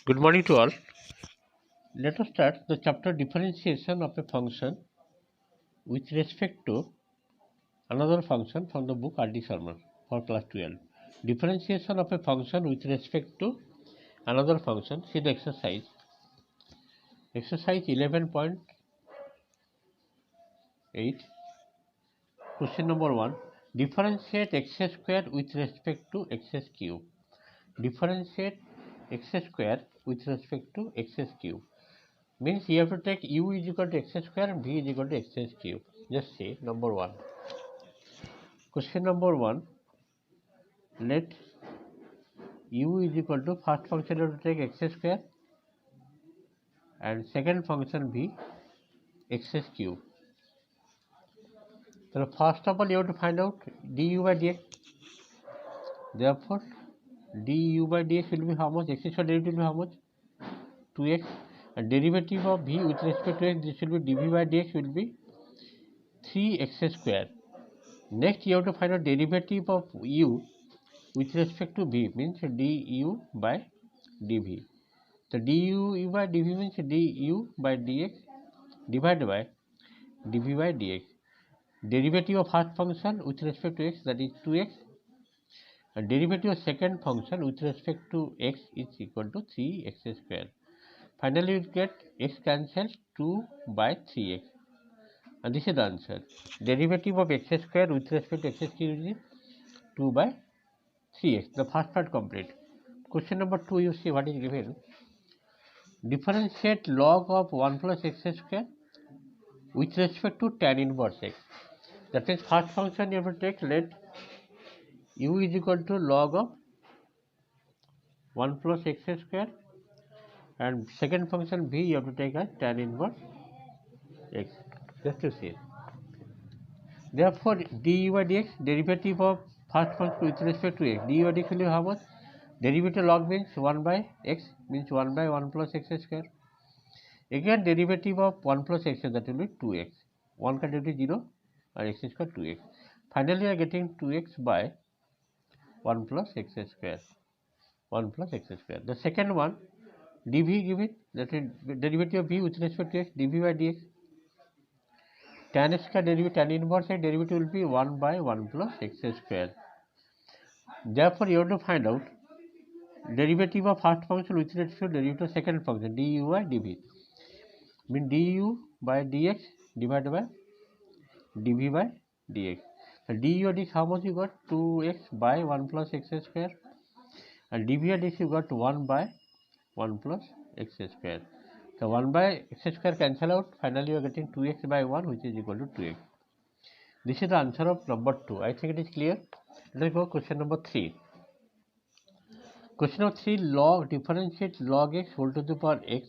Good morning to all. Let us start the chapter differentiation of a function with respect to another function from the book R.D. Sharma for class 12. Differentiation of a function with respect to another function. See the exercise. Exercise 11.8. Question number 1. Differentiate x square with respect to x cube. Differentiate x square with respect to x cube. Means you have to take u is equal to x square and v is equal to x cube. Just see number 1. Question number 1. Let u is equal to first function you have to take x square and second function be x cube. So first of all you have to find out du by dx. Therefore du by dx will be how much? X square derivative will be how much? 2x, and derivative of v with respect to x, this will be dv by dx will be 3x square. Next you have to find out derivative of u with respect to v, means du by dv. So du by dv means du by dx divided by dv by dx. Derivative of first function with respect to x, that is 2x, and derivative of second function with respect to x is equal to 3x square. Finally you get x cancels 2 by 3x, and this is the answer. Derivative of x square with respect to x cube is 2 by 3x. The first part complete. Question number 2, you see what is given. Differentiate log of 1 plus x square with respect to tan inverse x. That means first function you have to take, let u is equal to log of 1 plus x square, and second function v you have to take as tan inverse x. Just to see. Therefore du by dx, derivative of first function with respect to x, du by dx will be how much? Derivative log means 1 by x, means 1 by 1 plus x square. Again derivative of 1 plus x, that will be 2x. 1 can be 0 and x square 2x. Finally we are getting 2x by 1 plus x square. 1 plus x square. The second one, dv given, that is derivative of v with respect to x, dv by dx. Tan square derivative, tan inverse x derivative will be 1 by 1 plus x square. Therefore you have to find out derivative of first function with respect to derivative of second function, du by dv. Mean du by dx divided by dv by dx. So du by dx how much you got? 2x by 1 plus x square, and dv by dx you got 1 by 1 plus x square. So 1 by x square cancel out. Finally you are getting 2x by 1, which is equal to 2x. This is the answer of number 2. I think it is clear. Let us go question number 3. Question number 3, log, differentiate log x whole to the power x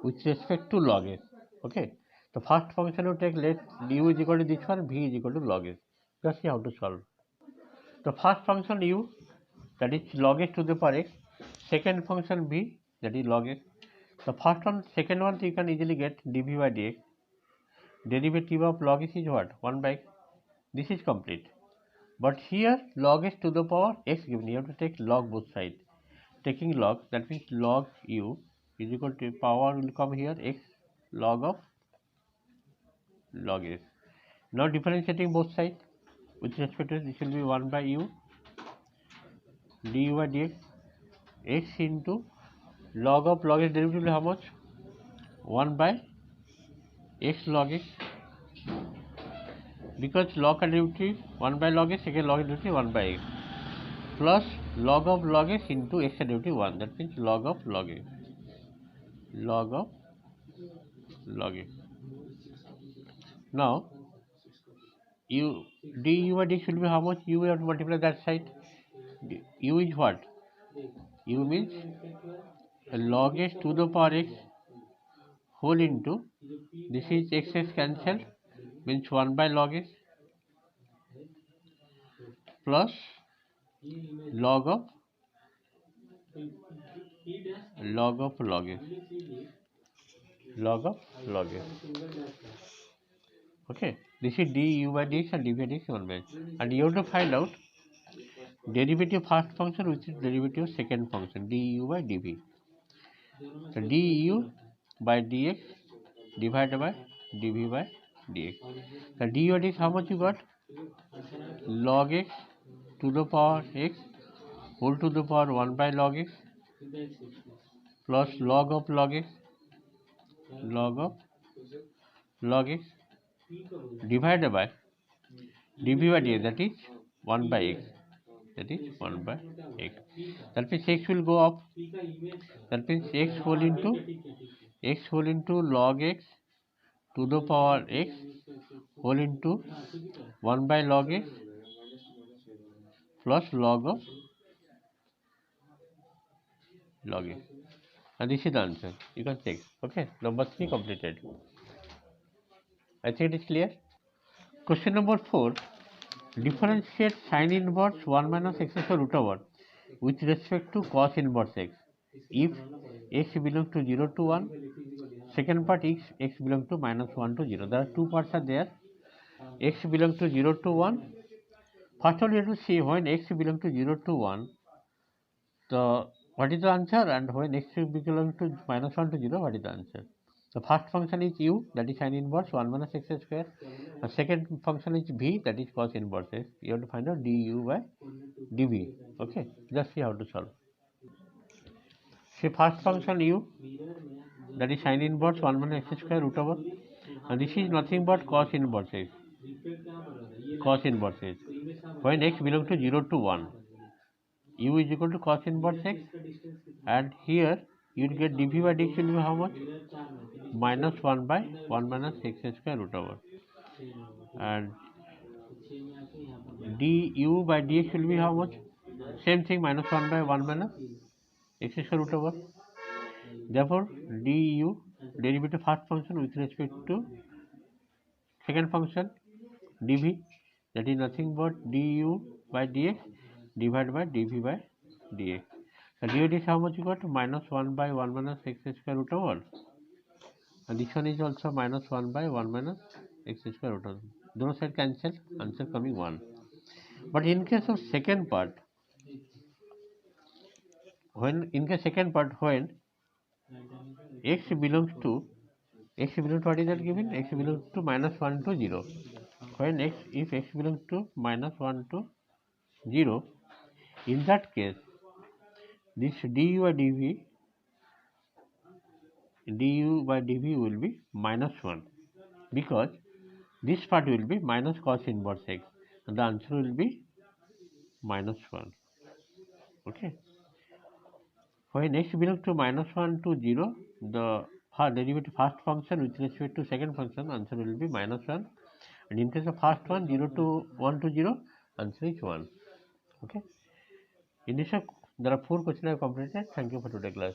with respect to log x. Okay. The first function you take, let u is equal to this one, v is equal to log x. Just see how to solve. The first function u, that is log x to the power x. Second function v, that is log x. The first one, second one you can easily get dv by dx. Derivative of log x is what? 1 by x. This is complete. But here log x to the power x given, you have to take log both sides. Taking log, that means log u is equal to, power will come here, x log of log x. Now differentiating both sides with respect to this will be 1 by u du by dx, x into log of log x derivative will be how much? 1 by x log x, because log derivative 1 by log x, second log derivative 1 by x, plus log of log x into x derivative 1, that means log of log x, log of log x. Now u du by dx will be how much? U, we have to multiply that side. U is what? U means log x to the power x whole into, this is x cancelled, means 1 by log x, plus log of log x, log of log x. Okay, this is du by dx and dv by dx 1 by, and you have to find out derivative first function which is derivative second function, du by dv. So du by dx divided by dv by dx. So du is how much you got? Log x to the power x whole to the power 1 by log x plus log of log x log x divided by dv by dx, that is 1 by x, that is 1 by x. That means x will go up, that means x whole into log x to the power x whole into 1 by log x plus log of log x. And this is the answer. You can check. Okay, number 3 completed. I think it is clear. Question number 4. Differentiate sin inverse 1 minus x square root over with respect to cos inverse x. If x belongs to 0 to 1, second part is x belongs to minus 1 to 0. There are two parts are there. X belongs to 0 to 1. First of all, you have to see when x belongs to 0 to 1, so what is the answer, and when x belongs to minus 1 to 0, what is the answer? The first function is u, that is sin inverse 1 minus x square. The second function is v, that is cos inverse x. You have to find out du by dv. Okay, just see how to solve. See, first function u, that is sin inverse 1 minus x square root over, and this is nothing but cos inverse x. Cos inverse x. When x belongs to 0 to 1, u is equal to cos inverse x, and here you will get dv by dx will be how much? Minus 1 by 1 minus x square root over, and du by dx will be how much? Same thing, minus 1 by 1 minus x square root over. Therefore, du, derivative first function with respect to second function, dv, that is nothing but du by dx divided by dv by dx. So du is how much you got? Minus 1 by 1 minus x square root over. And this one is also minus 1 by 1 minus x square root over. Both sides cancel, answer coming 1. But in case of second part, when x belongs to what is that given? X belongs to minus 1 to 0. When if x belongs to minus 1 to 0, in that case, this du by dv will be minus 1, because this part will be minus cos inverse x, and the answer will be minus 1. Okay. When x belongs to minus 1 to 0, the derivative first function with respect to second function, answer will be minus 1. And in case of first one, 0 to 1 to 0, answer is 1. Okay. In this, there are 4 questions I have completed. Thank you for today's class.